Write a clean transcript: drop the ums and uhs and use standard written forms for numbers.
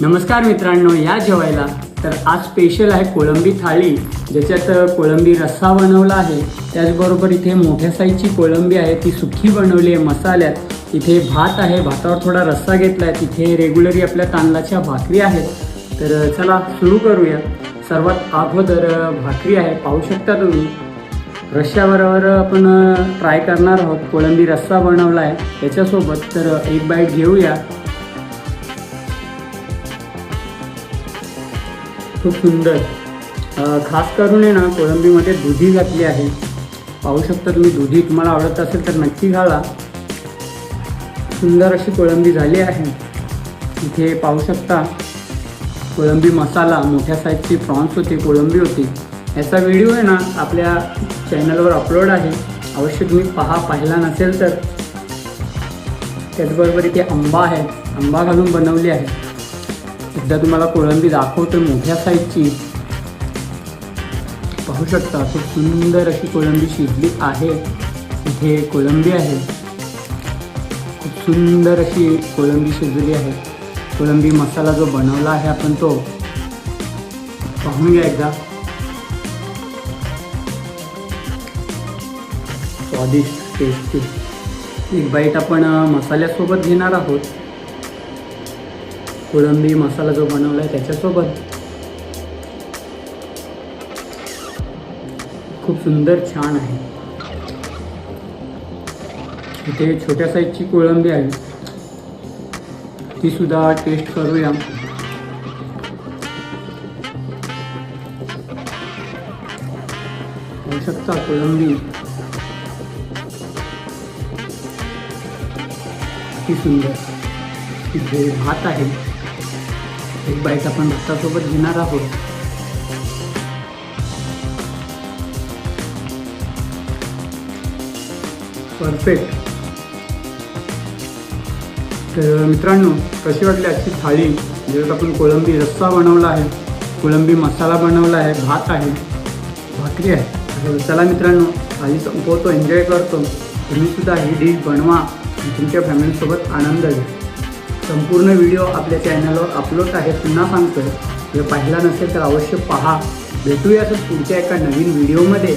नमस्कार मित्रांनो, या जेवायला तर आज स्पेशल आहे कोळंबी थाळी, ज्याच्यात कोळंबी रस्सा बनवला आहे. त्याचबरोबर इथे मोठ्या साईजची कोळंबी आहे, ती सुकी बनवली आहे मसाल्यात. इथे भात आहे, भातावर थोडा रस्सा घेतला आहे. तिथे रेग्युलरी आपल्या तांदळाच्या भाकरी आहेत. तर चला सुरू करूया. सर्वात अगोदर भाकरी आहे, पाहू शकता तुम्ही. रश्श्याबरोबर आपण ट्राय करणार आहोत. कोळंबी रस्सा बनवला आहे त्याच्यासोबत. तर एक बाईट घेऊया. खूप सुंदर. खास करून आहे ना, कोळंबीमध्ये दुधी घातली आहे. पाहू शकता तुम्ही. दुधी तुम्हाला आवडत असेल तर नक्की घाला. सुंदर अशी कोळंबी झाली आहे. इथे पाहू शकता कोळंबी मसाला, मोठ्या साईजची प्रॉन्स होती, कोळंबी होती. याचा व्हिडिओ आहे ना आपल्या चॅनलवर अपलोड आहे, अवश्य तुम्ही पाहिला नसेल तर. त्याचबरोबर इथे आंबा आहे, आंबा घालून बनवली आहे. एकदा तुम्हाला कोळंबी दाखवतो, मोठ्या साईजची. पाहू शकता खूप सुंदर अशी कोळंबी शिजली आहे. इथे कोळंबी आहे, खूप सुंदर अशी कोळंबी शिजली आहे. कोळंबी मसाला जो बनवला आहे आपण तो पाहून घ्या एकदा. स्वादिष्ट, टेस्टी. एक बाईट आपण मसाल्यासोबत घेणार आहोत. कोळंबी मसाला जो बनवला आहे त्याच्यासोबत. खूप सुंदर, छान आहे. इथे छोट्या साईजची कोळंबी आहे, ती सुद्धा टेस्ट करूया. पाहू शकता कोळंबी किती सुंदर. इथे भात आहे, एक बाईट आपण भातासोबत घेणार आहोत. परफेक्ट. तर मित्रांनो, कशी वाटली आजची थाळी? ज्यात आपण कोळंबी रस्सा बनवला आहे, कोळंबी मसाला बनवला आहे, भात आहे, भाकरी आहे. तर चला मित्रांनो, थाळी संपवतो, एन्जॉय करतो. तुम्ही सुद्धा ही डिश बनवा आणि तुमच्या फॅमिलीसोबत आनंद घ्या. संपूर्ण व्हिडिओ आपल्या चॅनलवर अपलोड आहे. पुन्हा सांगतोय, जर पाहिला नसेल तर अवश्य पहा. भेटूया असं पुढच्या एका नवीन व्हिडिओमध्ये.